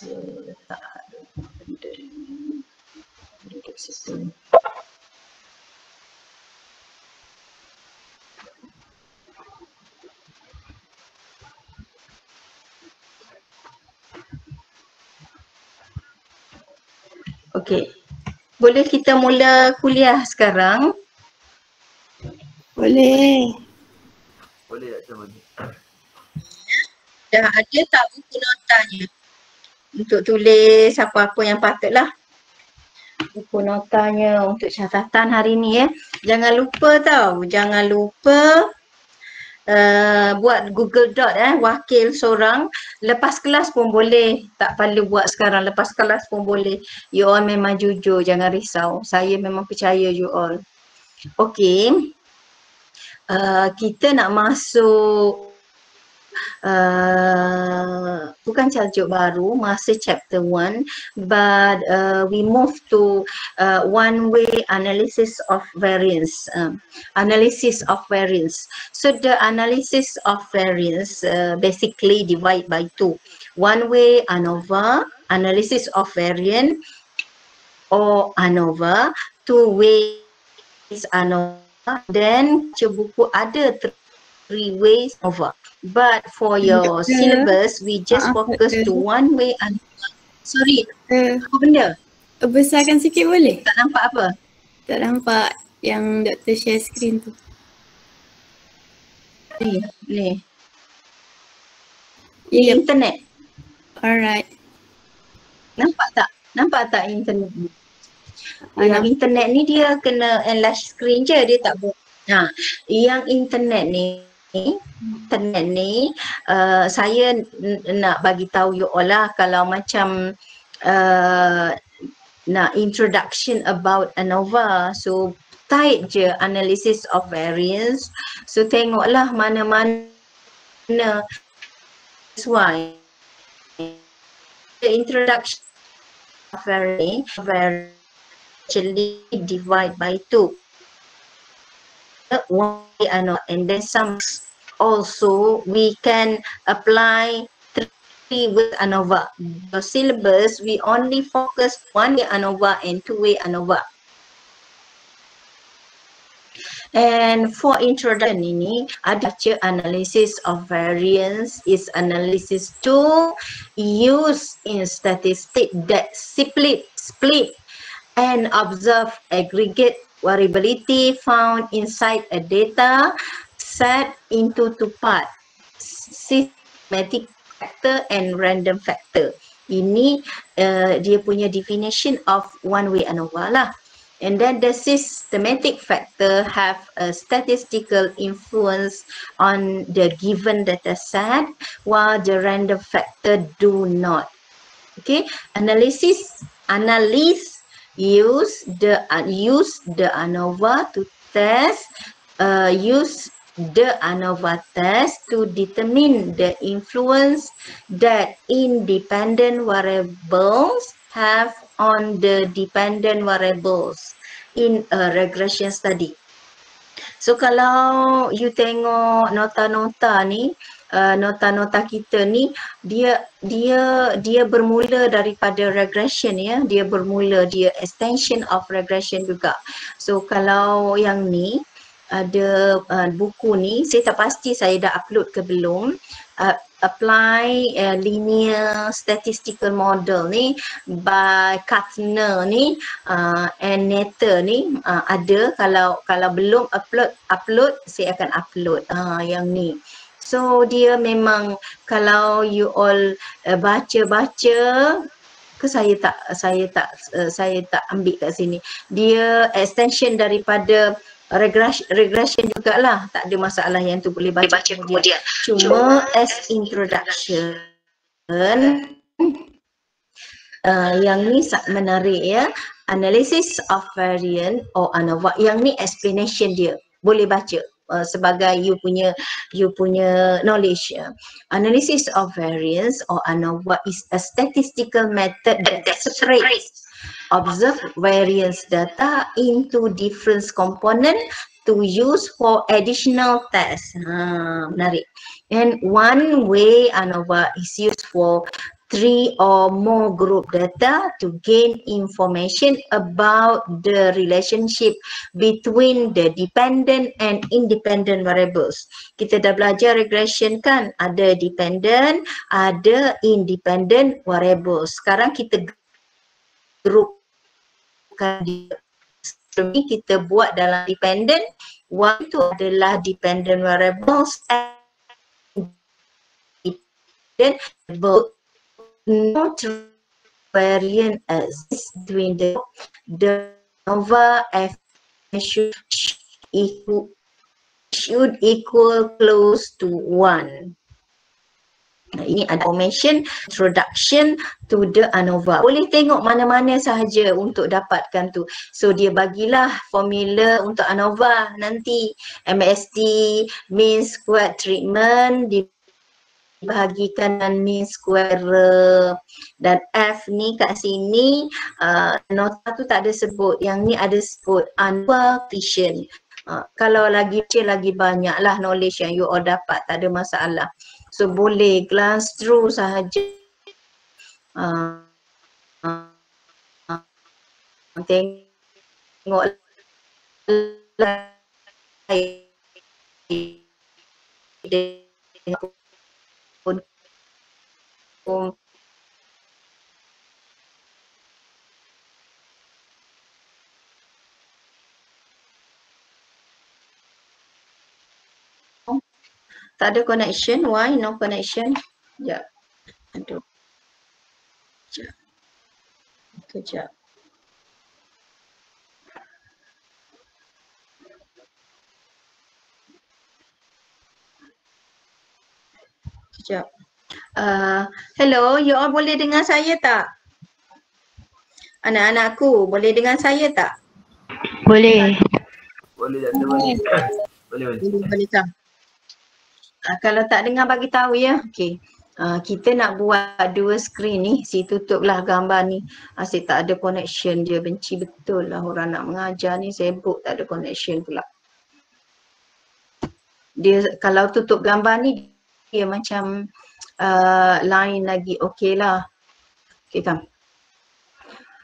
Letak benda ni duduk situ. Okey. Boleh kita mula kuliah sekarang? Boleh. Boleh tak Tuan Mani? Dah ada tak buku notanya? Untuk tulis apa-apa yang patutlah. Buku notanya untuk catatan hari ni ya. Jangan lupa tau, jangan lupa buat Google Doc wakil seorang. Lepas kelas pun boleh, tak perlu buat sekarang, lepas kelas pun boleh. You all memang jujur, jangan risau. Saya memang percaya you all. Okey. Kita nak masuk bukan tajuk baru, masih chapter 1, but we move to one-way analysis of variance. Analysis of variance. So the analysis of variance basically divide by two. One-way ANOVA, analysis of variance or ANOVA, two-way ANOVA. Then buku ada three ways ANOVA. But for your syllabus, we just focus to one way ANOVA. Sorry, apa benda? Besarkan sikit boleh? Tak nampak apa? Tak nampak yang Dr. share screen tu. Ni. Ya, Internet. Alright. Nampak tak? Nampak tak internet ni? Yang internet ni dia kena enlarge screen je, dia tak buat. Yang internet ni saya nak bagi tahu you all lah, kalau macam nak introduction about ANOVA, so type je analysis of variance. So tengoklah mana-mana sesuai. The introduction of variance actually divide by two. And then some also we can apply three with ANOVA. The syllabus we only focus one way ANOVA and two way ANOVA. And for introduction ini ada analysis of variance is analysis to use in statistics that split and observe aggregate variability found inside a data set into two parts, systematic factor and random factor. Ini dia punya definition of one-way ANOVA lah. And then the systematic factor have a statistical influence on the given data set, while the random factor do not. Okay, analyse use the ANOVA to test, use the ANOVA test to determine the influence that independent variables have on the dependent variables in a regression study. So kalau you tengok nota-nota ni, nota-nota kita ni, dia bermula daripada regression ya, dia extension of regression juga. So kalau yang ni ada buku ni, saya tak pasti saya dah upload ke belum. Apply linear statistical model ni by Kartner ni and Natter ni ada. Kalau belum upload saya akan upload yang ni. So dia memang kalau you all baca-baca ke saya tak ambil kat sini. Dia extension daripada regression jugalah, tak ada masalah, yang tu boleh baca kemudian. Cuma as introduction yang ni menarik ya, analysis of variance or ANOVA, yang ni explanation dia, boleh baca sebagai you punya knowledge. Analysis of variance or ANOVA is a statistical method that separates observed variance data into different components to use for additional tests. Menarik. And one way ANOVA is used for 3 or more group data to gain information about the relationship between the dependent and independent variables. Kita dah belajar regression kan, ada dependent, ada independent variables. Sekarang kita grupkan dia. Sebelum ni kita buat dalam dependent, one tu adalah dependent variables and variable not variant exists between the ANOVA F should equal close to 1. Nah, ini ada information introduction to the ANOVA. Boleh tengok mana-mana sahaja untuk dapatkan tu. So dia bagilah formula untuk ANOVA nanti. MST mean squared treatment dibahagikan dengan mean square dan F ni kat sini nota tu tak ada sebut, yang ni ada sebut ANOVA coefficient. Kalau lagi banyak lah knowledge yang you all dapat, tak ada masalah. So boleh glance through sahaja. Tengok tak ada connection. Why no connection? Sekejap. Aduh. Sekejap. Hello, you all boleh dengar saya tak? Anak-anakku, boleh dengar saya tak? Boleh. Boleh tak boleh? Boleh. Tak? Kalau tak dengar bagi tahu ya. Okey. Kita nak buat dua skrin ni, si tutuplah gambar ni. Asyik tak ada connection dia, benci betul lah orang nak mengajar ni, sibuk tak ada connection pula. Dia kalau tutup gambar ni dia macam lain lagi, okey lah. Okey kan?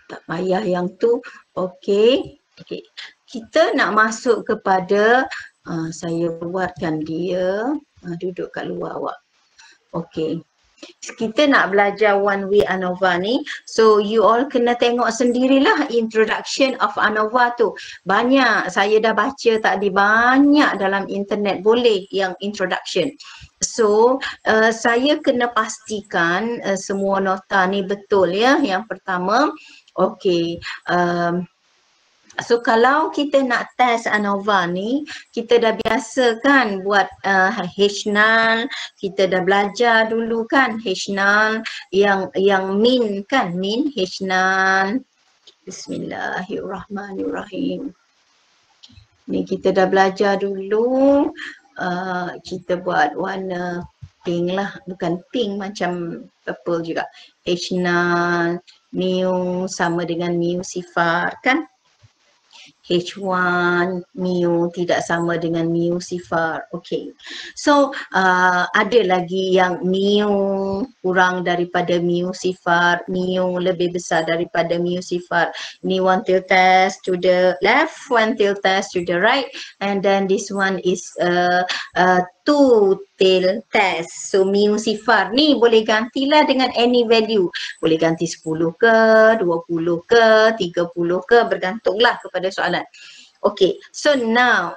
Tak payah yang tu. Okey. Okey. Kita nak masuk kepada saya buatkan dia duduk kat luar awak. Okey. Kita nak belajar one way ANOVA ni. So you all kena tengok sendirilah introduction of ANOVA tu. Banyak saya dah baca tadi, banyak dalam internet boleh yang introduction. So saya kena pastikan semua nota ni betul ya. Yang pertama, okey. So kalau kita nak test ANOVA ni, kita dah biasa kan buat H0, kita dah belajar dulu kan H0 yang min kan, min H0. Bismillahirrahmanirrahim. Ni kita dah belajar dulu, kita buat warna pink lah, bukan pink macam purple juga. H0 mu sama dengan mu sifar kan. H1 mu tidak sama dengan mu sifar. Okey. So ada lagi yang mu kurang daripada mu sifar, mu lebih besar daripada mu sifar. Ni one tail test to the left, one tail test to the right, and then this one is two tail test. So mu sifar ni boleh gantilah dengan any value. Boleh ganti 10 ke, 20 ke, 30 ke, bergantunglah kepada soalan. Okay, so now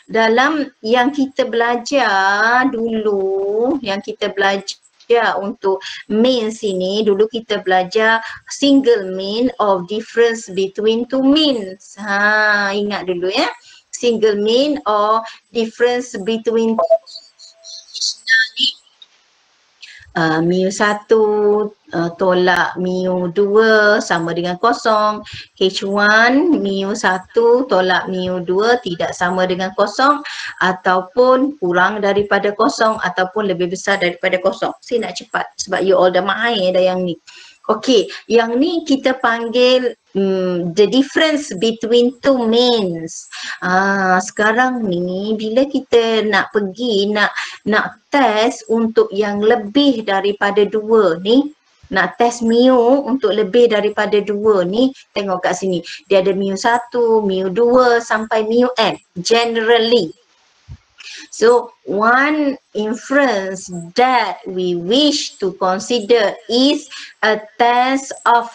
dalam yang kita belajar dulu, yang kita belajar untuk mean sini, dulu kita belajar single mean of difference between two means. Ingat dulu ya. Single mean or difference between mu1 tolak mu2 sama dengan kosong. H1 mu1 tolak mu2 tidak sama dengan kosong, ataupun kurang daripada kosong, ataupun lebih besar daripada kosong. Saya nak cepat sebab you all dah main dah yang ni. Okey, yang ni kita panggil the difference between two means. Sekarang ni bila kita nak pergi nak test untuk yang lebih daripada 2 ni, nak test mu untuk lebih daripada 2 ni, tengok kat sini. Dia ada mu1, mu2 sampai mu(n) generally. So, one inference that we wish to consider is a test of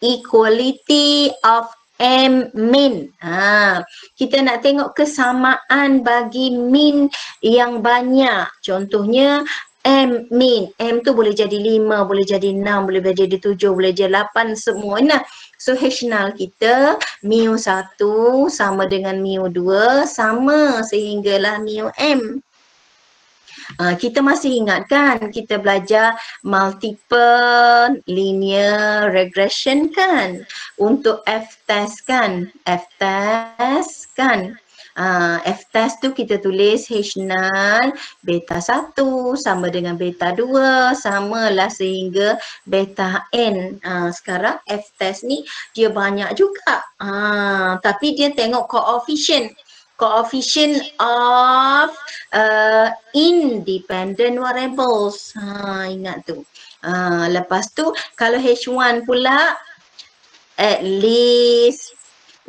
equality of M min. Kita nak tengok kesamaan bagi min yang banyak. Contohnya M min. M tu boleh jadi 5, boleh jadi 6, boleh jadi 7, boleh jadi 8, semua. Nah, so H null kita mu1 sama dengan mu2 sama sehinggalah mu M. Kita masih ingat kan kita belajar multiple linear regression kan untuk F-test kan. F-test kan. F-test tu kita tulis H null beta 1 sama dengan beta 2 samalah sehingga beta n. Sekarang F-test ni dia banyak juga. Tapi dia tengok coefficient of independent variables. Ingat tu. Lepas tu kalau H1 pula at least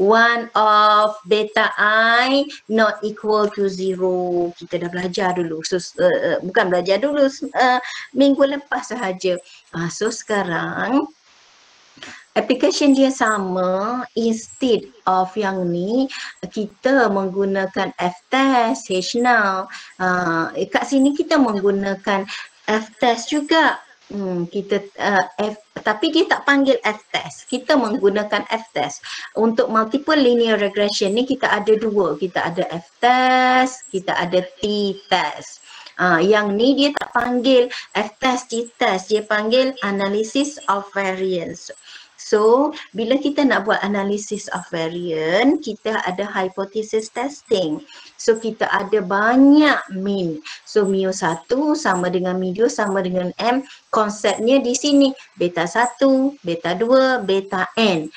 one of beta I not equal to 0. Kita dah belajar dulu. So, bukan belajar dulu, minggu lepas sahaja. So sekarang application dia sama, instead of yang ni kita menggunakan F-test, H null. Kat sini kita menggunakan F-test juga. Tapi dia tak panggil F-test. Kita menggunakan F-test. Untuk multiple linear regression ni kita ada 2. Kita ada F-test, kita ada T-test. Yang ni dia tak panggil F-test, T-test. Dia panggil analysis of variance. So, bila kita nak buat analysis of variance, kita ada hypothesis testing. So, kita ada banyak min. So, mu1 sama dengan mu2 sama dengan M. Konsepnya di sini, beta 1, beta 2, beta n.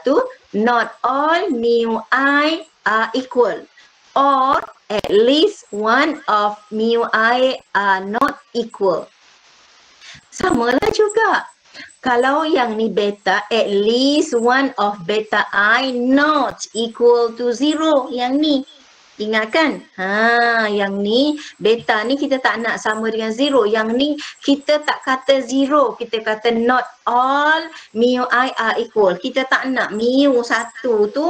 Tu, not all mu I are equal. Or, at least one of mu I are not equal. Samalah juga. Kalau yang ni beta, at least one of beta I not equal to 0. Yang ni. Ingat kan? Yang ni, beta ni kita tak nak sama dengan 0. Yang ni kita tak kata 0. Kita kata not all mu I are equal. Kita tak nak mu1 tu,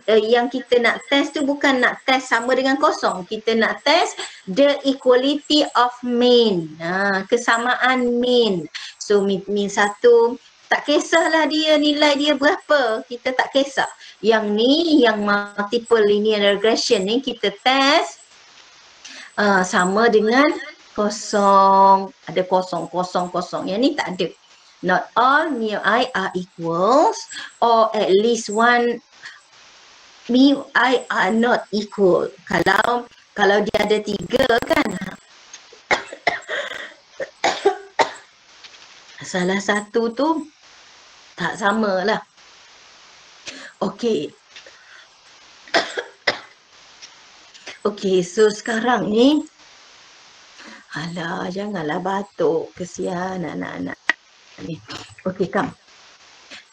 yang kita nak test tu bukan nak test sama dengan kosong. Kita nak test the equality of mean. Kesamaan mean. So min 1 tak kisahlah dia nilai dia berapa, kita tak kisah. Yang ni yang multiple linear regression ni kita test sama dengan kosong, ada kosong, kosong, kosong. Yang ni tak ada. Not all mu I are equals or at least one mu I are not equal. Kalau dia ada 3 kan, salah satu tu tak sama lah. Okey. Okey, so sekarang ni, alah janganlah batuk, kesian anak-anak ni. Okey, come.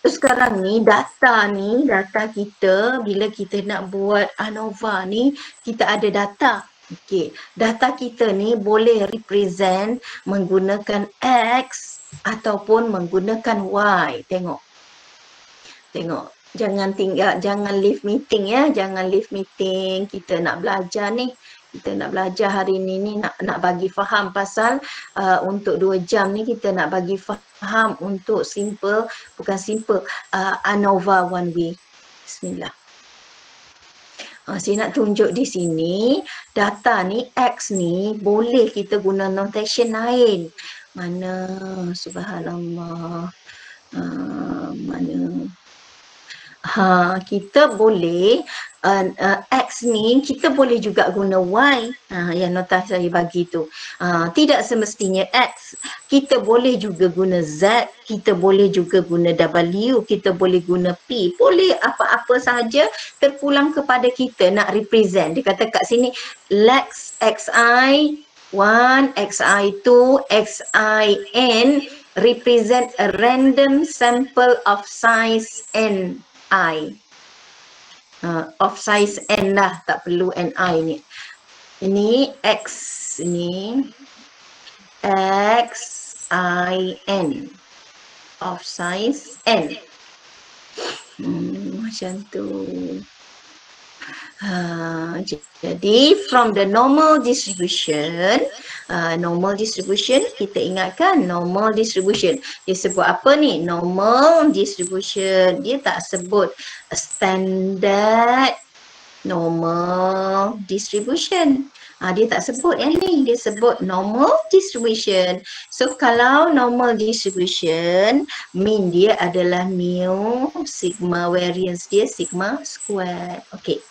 So sekarang ni data kita bila kita nak buat ANOVA ni, kita ada data. Okey, data kita ni boleh represent menggunakan X ataupun menggunakan Y. Tengok. Jangan leave meeting ya, jangan leave meeting. Kita nak belajar ni. Kita nak belajar hari ni nak bagi faham pasal untuk 2 jam ni kita nak bagi faham untuk simple, bukan simple, ANOVA one way. Bismillah. Saya nak tunjuk di sini, data ni X ni boleh kita guna notation lain. Mana? Subhanallah. Mana? Kita boleh X ni kita boleh juga guna Y, yang notasi saya bagi tu. Tidak semestinya X, kita boleh juga guna Z, kita boleh juga guna W, kita boleh guna P, boleh apa-apa sahaja terpulang kepada kita nak represent. Dia kata kat sini Lex XI1, XI2, XIN represent a random sample of size n I. Of size n lah, tak perlu ni. Ini X ni X I N of size n. Macam tu. Jadi from the normal distribution, kita ingatkan normal distribution. Dia sebut apa ni? Normal distribution. Dia tak sebut standard normal distribution. Dia tak sebut yang ni, dia sebut normal distribution. So kalau normal distribution, mean dia adalah mu, sigma variance dia sigma squared. Okay.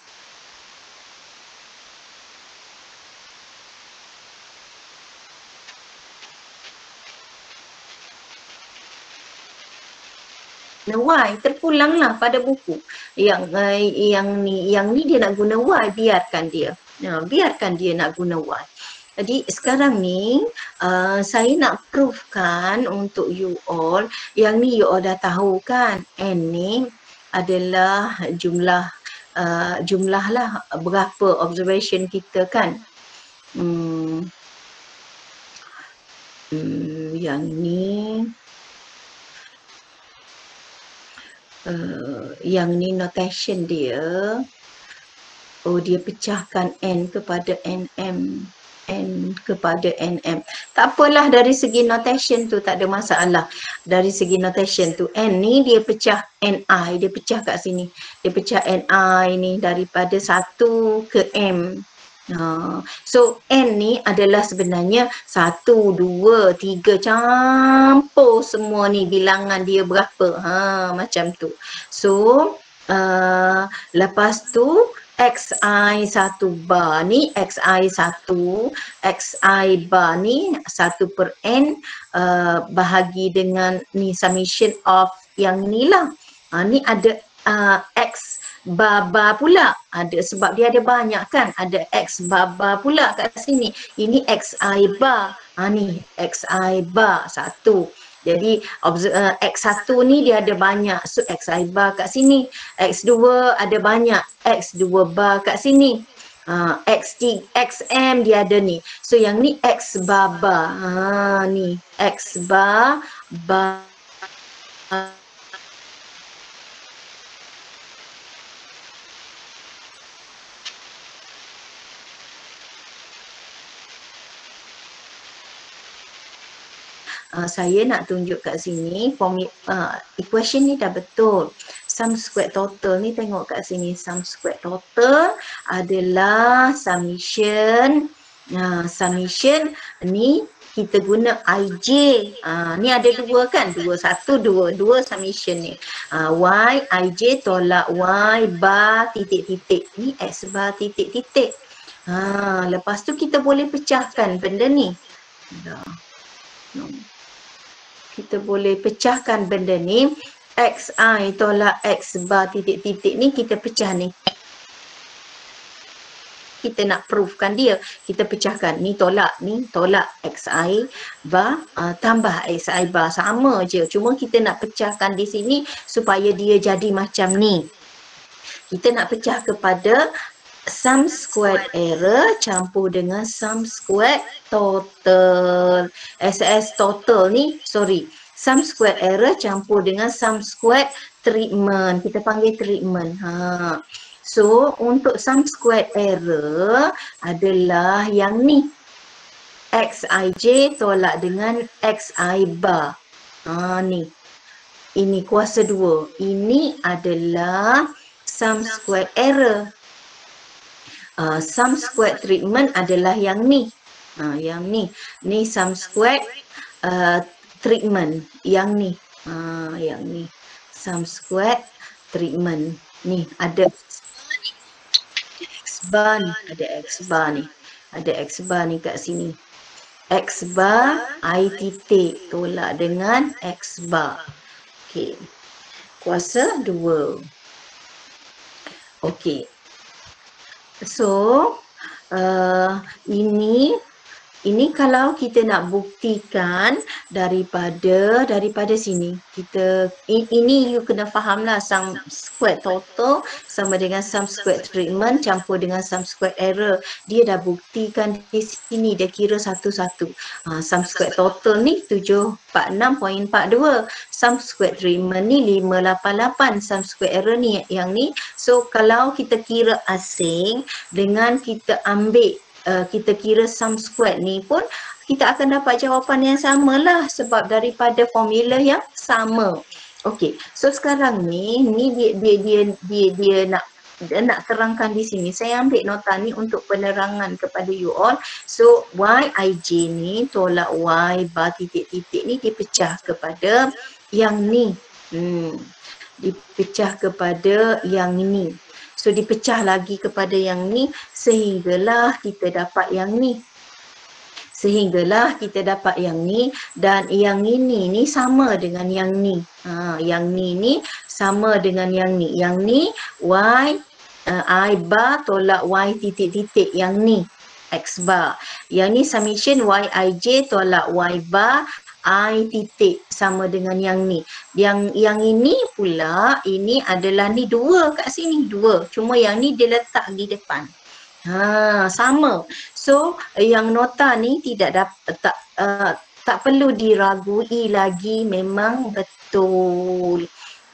Y, terpulanglah pada buku. Yang ni dia nak guna Y, biarkan dia. Biarkan dia nak guna Y. Jadi sekarang ni saya nak proofkan untuk you all, yang ni you all dah tahu kan, N ni adalah jumlah lah berapa observation kita kan. Yang ni notation dia, dia pecahkan N kepada NM, N kepada NM. Tak apalah, dari segi notation tu tak ada masalah. Dari segi notation tu, N ni dia pecah NI, dia pecah kat sini. Dia pecah NI ni daripada 1 ke M. So N ni adalah sebenarnya 1, 2, 3, campur semua ni bilangan dia berapa. Macam tu. So lepas tu XI1 bar ni, XI1, XI bar ni 1 per N bahagi dengan ni summation of yang ni lah. Ni ada X bar pula, ada sebab dia ada banyak kan, ada X bar pula kat sini. Ini XI bar, ni XI bar 1. Jadi X1 ni dia ada banyak, so XI bar kat sini. X2 ada banyak, X2 bar kat sini. XM dia ada ni. So yang ni X bar. Ni X bar. Saya nak tunjuk kat sini equation ni dah betul. Sum squared total ni tengok kat sini, sum squared total adalah summation. Summation ni kita guna IJ. Ni ada dua kan, 2, 1, 2 summation ni. Y IJ tolak Y bar titik-titik. Ni X bar titik-titik. Lepas tu kita boleh pecahkan benda ni. Kita boleh pecahkan benda ni. XI tolak X bar titik-titik ni kita pecah ni. Kita nak proofkan dia. Kita pecahkan. Ni tolak XI bar tambah XI bar. Sama je. Cuma kita nak pecahkan di sini supaya dia jadi macam ni. Kita nak pecah kepada sum squared error campur dengan sum squared total. SS total ni, sum squared error campur dengan sum squared treatment. Kita panggil treatment. So, untuk sum squared error adalah yang ni. XIJ tolak dengan XI bar. Ni. Ini kuasa 2. Ini adalah sum squared error. Sum squared treatment adalah yang ni. Yang ni. Ni sum squared treatment. Yang ni. Yang ni. Sum squared treatment. Ni ada X bar ni, ada X bar ni. Ada X bar ni kat sini. X bar I titik tolak dengan X bar. Okey. Kuasa 2. Okey. So, ini kalau kita nak buktikan daripada sini, ini you kena fahamlah sum squared total sama dengan sum squared treatment campur dengan sum squared error. Dia dah buktikan di sini, dia kira satu-satu. Sum squared total ni 746.42, sum squared treatment ni 588, sum squared error ni yang ni. So kalau kita kira asing dengan kita ambil kita kira sum squared ni pun kita akan dapat jawapan yang sama lah sebab daripada formula yang sama. Okey, so sekarang ni dia nak terangkan di sini. Saya ambil nota ni untuk penerangan kepada you all. So Yij ni tolak Y bar titik-titik ni dipecah kepada yang ni. Dipecah kepada yang ni. So dipecah lagi kepada yang ni sehinggalah kita dapat yang ni. Sehinggalah kita dapat yang ni dan yang ini ni sama dengan yang ni. Yang ni sama dengan yang ni. Yang ni Y I bar tolak Y titik-titik yang ni X bar. Yang ni summation Yij tolak Y bar I titik sama dengan yang ni. Yang ini pula, ini adalah ni 2 kat sini, 2. Cuma yang ni dia letak di depan. Sama. So yang nota ni tak perlu diragui lagi, memang betul.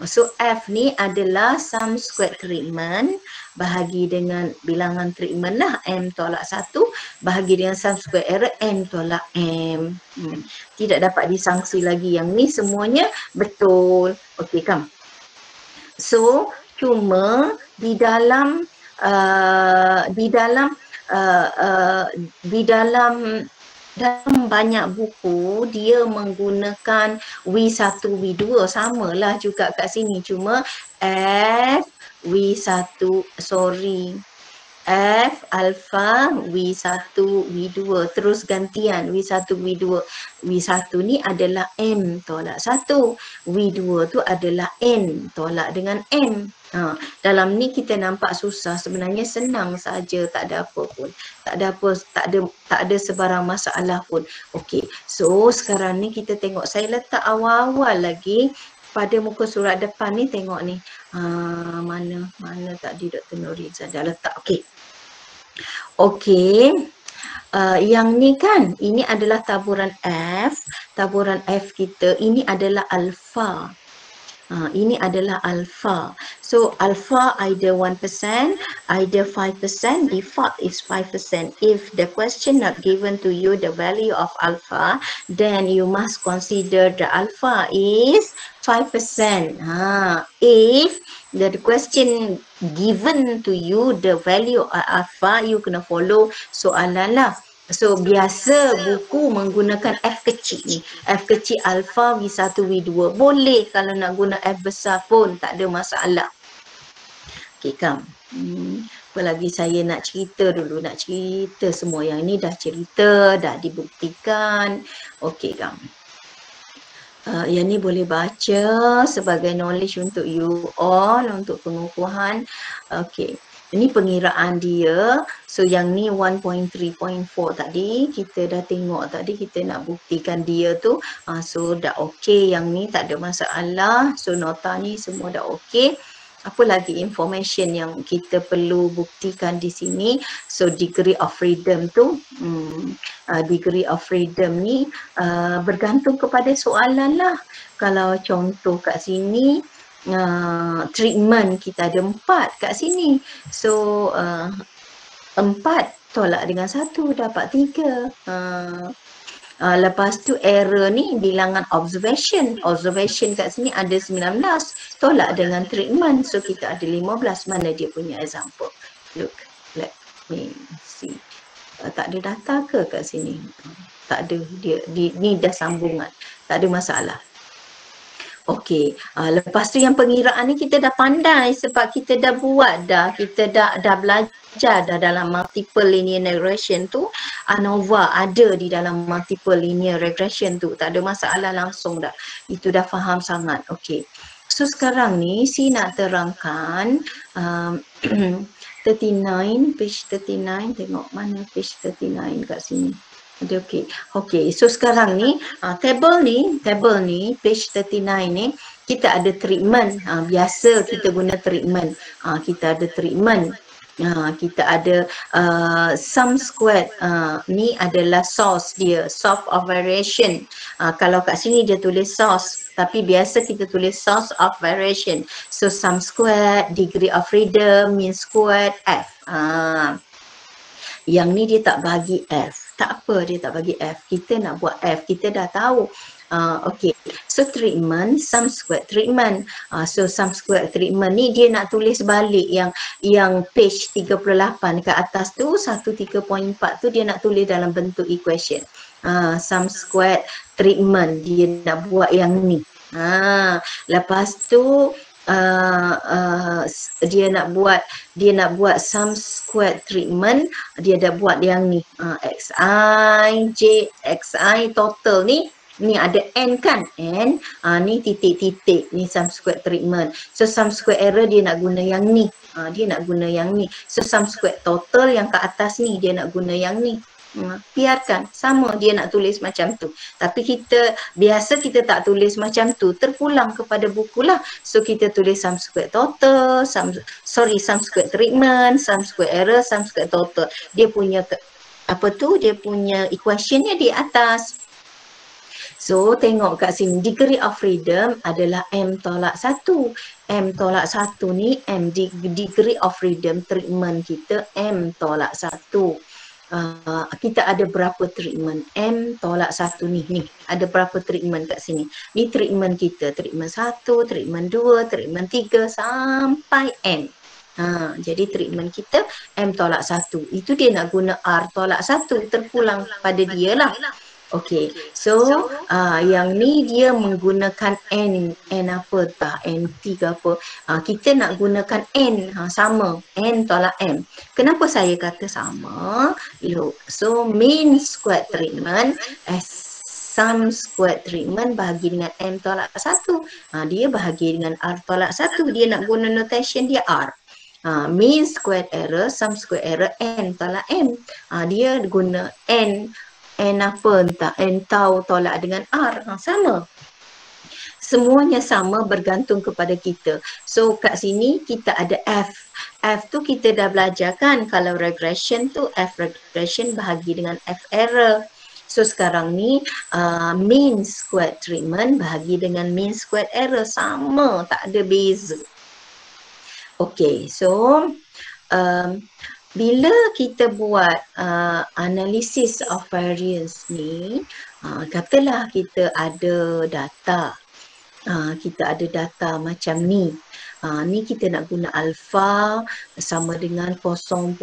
So F ni adalah sum squared treatment bahagi dengan bilangan treatment lah, M tolak 1 bahagi dengan sum squared error N tolak M. Tidak dapat disangsi lagi, yang ni semuanya betul. Okey kan? So cuma di dalam dalam banyak buku dia menggunakan W1, W2, samalah juga kat sini, cuma F F alpha W1 W2 terus gantian W1 W2. W1 ni adalah M tolak 1, W2 tu adalah N tolak dengan M. Dalam ni kita nampak susah, sebenarnya senang saja, tak ada apa pun. Tak ada sebarang masalah pun. Okey. So sekarang ni kita tengok, saya letak awal-awal lagi pada muka surat depan ni, tengok ni. Mana tadi Dr. Nuriza dah letak. Okey. Okey. Yang ni kan, ini adalah taburan F. Taburan F kita ini adalah alpha. Ini adalah alpha. So alpha either 1%, either 5%, default is 5%. If the question not given to you the value of alpha, then you must consider the alpha is 5%. If the question given to you the value of alpha, you kena follow soalan lah. So biasa buku menggunakan F kecil ni. F kecil alpha W1 W2. Boleh kalau nak guna F besar pun tak ada masalah. Okey kan. Apa lagi saya nak cerita dulu, nak cerita semua yang ni dah cerita, dah dibuktikan. Okey kan. Yang ni boleh baca sebagai knowledge untuk you all, untuk pengukuhan. Okey. Ini pengiraan dia. So yang ni 1.3.4 tadi kita dah tengok tadi, kita nak buktikan dia tu. So dah okey, yang ni tak ada masalah. So nota ni semua dah okey. Apa lagi information yang kita perlu buktikan di sini? So degree of freedom tu, degree of freedom ni bergantung kepada soalan lah. Kalau contoh kat sini, treatment kita ada 4 kat sini. So 4 tolak dengan 1 dapat 3. Lepas tu error ni bilangan observation. Observation kat sini ada 19 tolak dengan treatment. So kita ada 15. Mana dia punya example? Look, let me see. Tak ada data ke kat sini? Tak ada. Ni dah sambungan. Tak ada masalah. Okey, lepas tu yang pengiraan ni kita dah pandai sebab kita dah buat dah, kita dah belajar dah dalam multiple linear regression tu. ANOVA ada di dalam multiple linear regression tu, tak ada masalah langsung dah. Itu dah faham sangat. Okey. So sekarang ni si nak terangkan 39, page 39, tengok mana page 39 kat sini. Ada okey. Okey, so sekarang ni table ni page 39 ni kita ada treatment. Biasa kita guna treatment. Kita ada treatment. Kita ada sum squared, ni adalah source dia, source of variation. Kalau kat sini dia tulis source, tapi biasa kita tulis source of variation. So sum squared, degree of freedom, mean squared, F. Yang ni dia tak bagi F. Tak apa dia tak bagi F. Kita nak buat F. Kita dah tahu. Okay. So treatment, sum squared treatment. So sum squared treatment ni dia nak tulis balik yang page 38 kat atas tu, 13.4 tu dia nak tulis dalam bentuk equation. Sum squared treatment dia nak buat yang ni. Lepas tu dia nak buat sum squared treatment, dia dah buat yang ni, xi total ni ada n kan, n, ni titik-titik, ni sum squared treatment. So sum squared error dia nak guna yang ni, so sum squared total yang ke atas ni dia nak guna yang ni. Biarkan, sama dia nak tulis macam tu. Tapi biasa kita tak tulis macam tu, terpulang kepada buku lah. So kita tulis sum squared total, sum squared treatment, sum squared error, sum squared total. Dia punya dia punya equationnya di atas. So tengok kat sini, degree of freedom adalah M tolak 1. M tolak 1 ni, degree of freedom treatment kita M tolak 1. Kita ada berapa treatment? M tolak 1 ni ada berapa treatment kat sini? Ni treatment kita, treatment 1, treatment 2, treatment 3 sampai N. Jadi treatment kita M tolak 1. Itu dia nak guna R tolak 1, terpulang pada dia lah. Okey, so yang ni dia menggunakan N apa tah, N3 apa. Kita nak gunakan N, sama, N tolak M. Kenapa saya kata sama? Look, so mean squared treatment sum squared treatment bahagi dengan M tolak 1. Dia bahagi dengan R tolak 1. Dia nak guna notation dia R. Mean squared error, sum squared error N tolak M. Dia guna N apa entah, N tau tolak dengan R, sama. Semuanya sama bergantung kepada kita. So kat sini kita ada F. F tu kita dah belajar kan, kalau regression tu F regression bahagi dengan F error. So sekarang ni mean squared treatment bahagi dengan mean squared error, sama, tak ada beza. Okay, so bila kita buat analisis of variance ni, katalah kita ada data, macam ni. Ni kita nak guna alpha sama dengan 0.05.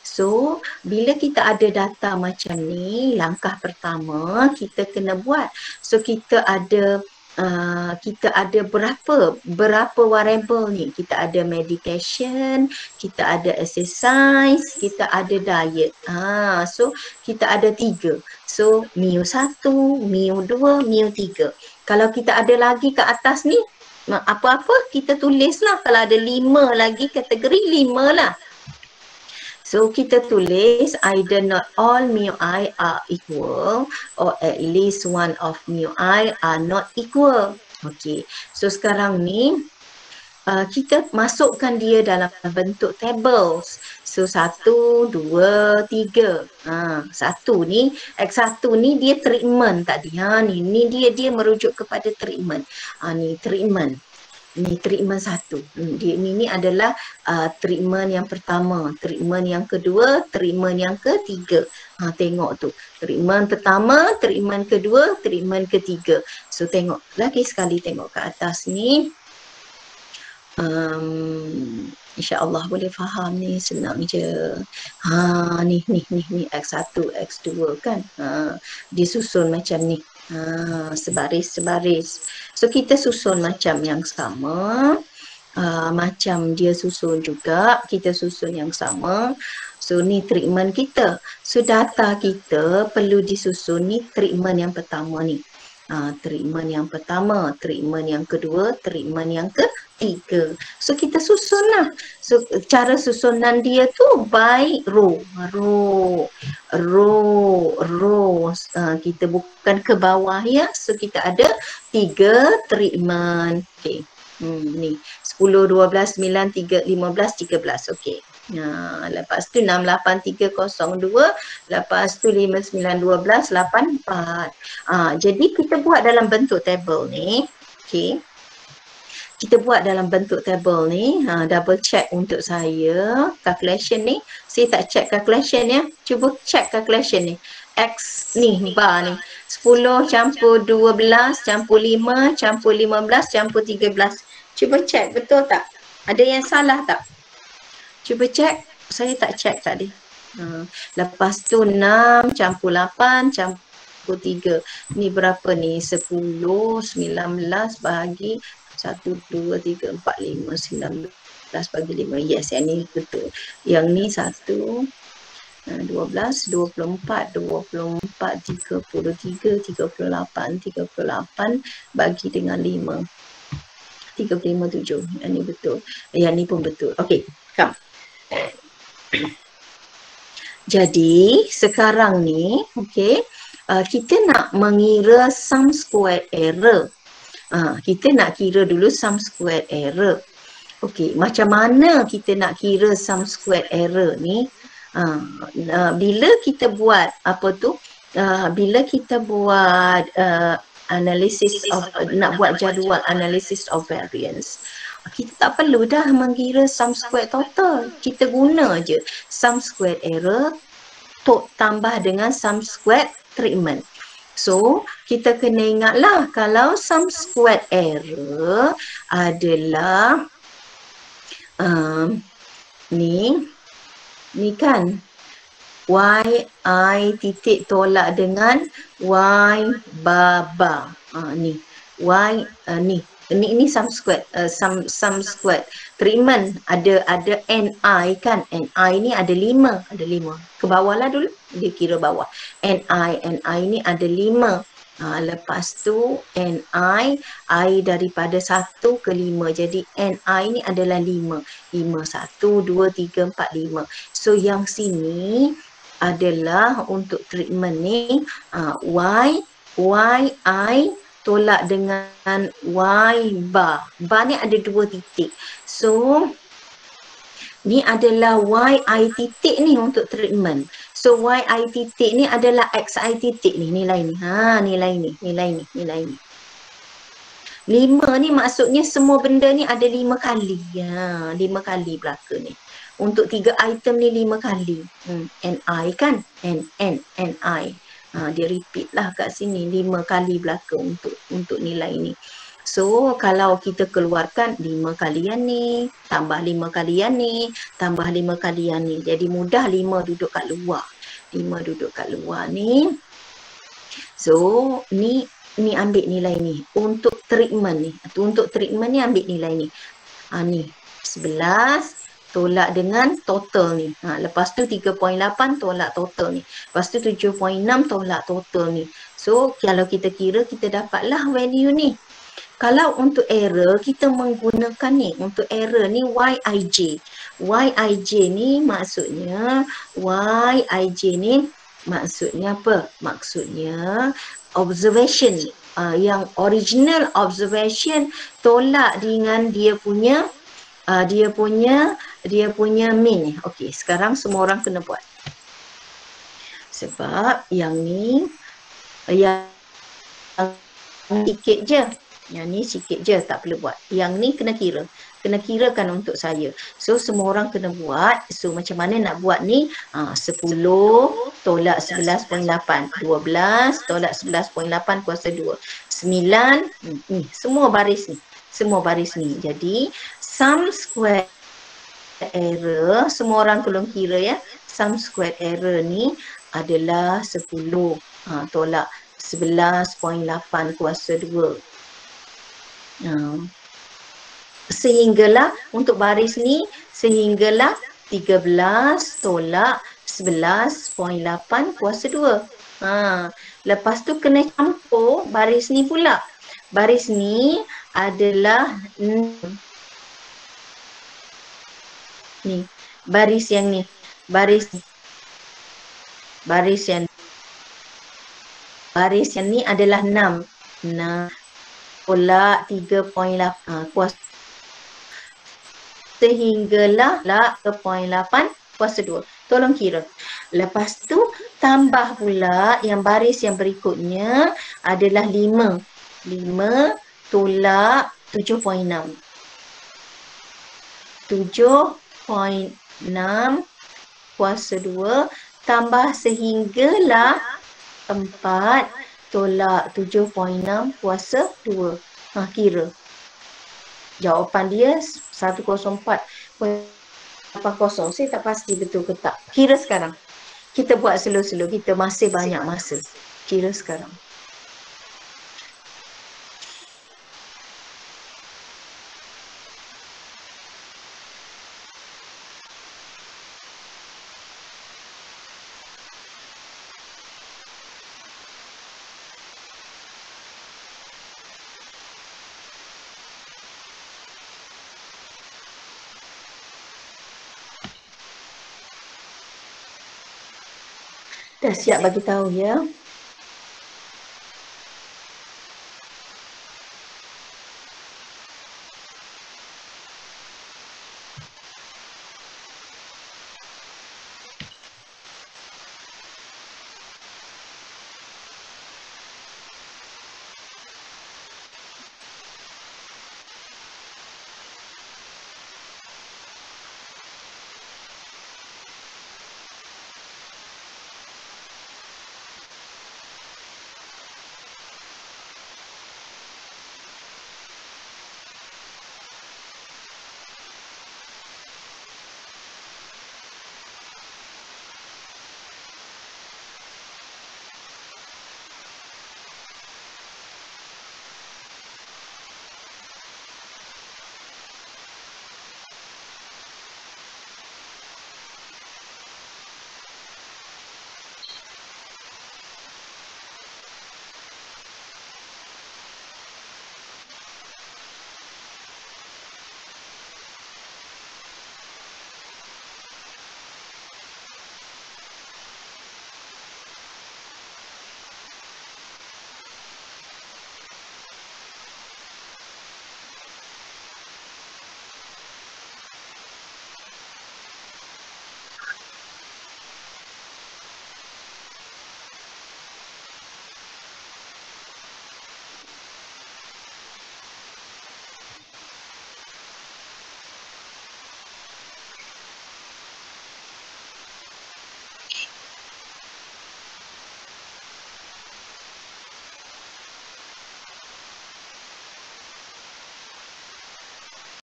So, bila kita ada data macam ni, langkah pertama kita kena buat. So, kita ada berapa variable ni. Kita ada medication, kita ada exercise, kita ada diet. So kita ada 3. So mu1, mu2, mu3. Kalau kita ada lagi ke atas ni, apa-apa kita tulislah. Kalau ada 5 lagi, kategori 5 lah. So kita tulis either not all mu I are equal or at least one of mu I are not equal. Okay. So sekarang ni kita masukkan dia dalam bentuk tables. So 1, 2, 3. 1 ni, X1 ni dia treatment tadi. Ni dia merujuk kepada treatment. Ni treatment. Ni treatment 1. Ni adalah treatment yang pertama, treatment yang kedua, treatment yang ketiga. Tengok tu. Treatment pertama, treatment kedua, treatment ketiga. So tengok lagi sekali, tengok ke atas ni. InsyaAllah boleh faham ni, senang je. Ni X1, X2 kan. Dia susun macam ni. Sebaris. So kita susun macam yang sama. Macam dia susun juga, kita susun yang sama. So ni treatment kita. So data kita perlu disusun ni treatment yang pertama ni. Treatment yang pertama, treatment yang kedua, treatment yang ketiga. So kita susun lah. So cara susunan dia tu by row. Kita bukan ke bawah ya. So kita ada 3 treatment. Okay. Ni 10, 12, 9, 3, 15, 13. Okey. Lepas tu 6, 8, 3, 0, 2. Lepas tu 5, 9, 12, 8, 4. Jadi kita buat dalam bentuk table ni. Okey. Kita buat dalam bentuk table ni. Double check untuk saya. Calculation ni. Saya tak check calculation ya. Cuba check calculation ni. X ni, bar ni. 10 campur 12 campur 5 campur 15 campur 13. Cuba check betul tak? Ada yang salah tak? Cuba check. Saya tak check tadi. Lepas tu 6 campur 8 campur 3. Ni berapa ni? 10, 19 bahagi 1, 2, 3, 4, 5, 19 bagi 5. Yes, yang ni betul. Yang ni 1, 12, 24, 33, 38 bagi dengan 5. 35, 7. Yang ni betul. Yang ni pun betul. Okey, come. Jadi, sekarang ni, okey, kita nak mengira sum squared error. Kita nak kira dulu sum squared error. Okey, macam mana kita nak kira sum squared error ni? Bila kita buat apa tu? Bila kita buat analysis of nak buat jadual analysis of variance, kita tak perlu dah mengira sum squared total. Kita guna je sum squared error tambah dengan sum squared treatment. So, kita kena ingatlah kalau sum squared error adalah ni kan y titik tolak dengan y bar. Ni y ni sum squared sum squared treatment ada ni kan. Ni ni ada 5 ke bawah lah dulu, dia kira bawah. Ni ni ada 5. Lepas tu I daripada 1 ke 5. Jadi ni ni adalah 5. 1, 2, 3, 4, 5. So yang sini adalah untuk treatment ni y tolak dengan y bar. Bar ni ada 2 titik. So ni adalah yi titik ni untuk treatment. So yi titik ni adalah xi titik ni, nilai ni. Nilai ni. 5 ni maksudnya semua benda ni ada 5 kali. 5 kali belaka ni. Untuk 3 item ni 5 kali. Ni kan? Ni. Dia repeat lah kat sini 5 kali belaka untuk nilai ni. So kalau kita keluarkan 5 kali yang ni, tambah 5 kali yang ni, tambah 5 kali yang ni. Jadi mudah 5 duduk kat luar. 5 duduk kat luar ni. So ni ambil nilai ni. Untuk treatment ni. Untuk treatment ni ambil nilai ni. Ni 11 tolak dengan total ni. Lepas tu 3.8 tolak total ni. Lepas tu 7.6 tolak total ni. So kalau kita kira kita dapatlah value ni. Kalau untuk error kita menggunakan ni. Untuk error ni yij. Yij ni maksudnya apa? Maksudnya observation. Yang original observation tolak dengan dia punya mean. Okey, sekarang semua orang kena buat. Sebab yang ni yang sikit je. Yang ni sikit je, tak perlu buat. Yang ni kena kira. Kena kirakan untuk saya. So semua orang kena buat. So macam mana nak buat ni? 10 tolak 11.8. 12 tolak 11.8 kuasa 2. 9. Ni semua baris ni. Semua baris ni. Jadi sum square error, semua orang tolong kira ya. Sum square error ni adalah 10 tolak 11.8 kuasa 2. Sehinggalah untuk baris ni, sehinggalah 13 tolak 11.8 kuasa 2. Lepas tu kena campur baris ni pula. Baris ni adalah ni, baris yang ni, baris yang ni adalah 6 tolak 3.8 kuasa sehinggalah 3.8 kuasa 2. Tolong kira. Lepas tu tambah pula yang baris yang berikutnya adalah 5 tolak 7.6. 7.6 kuasa 2 tambah sehinggalah 4 tolak 7.6 kuasa 2. Kira. Jawapan dia 104.80. Saya tak pasti betul ke tak. Kira sekarang. Kita buat slow-slow. Kita masih banyak masa. Kira sekarang. Dah siap bagi tahu ya.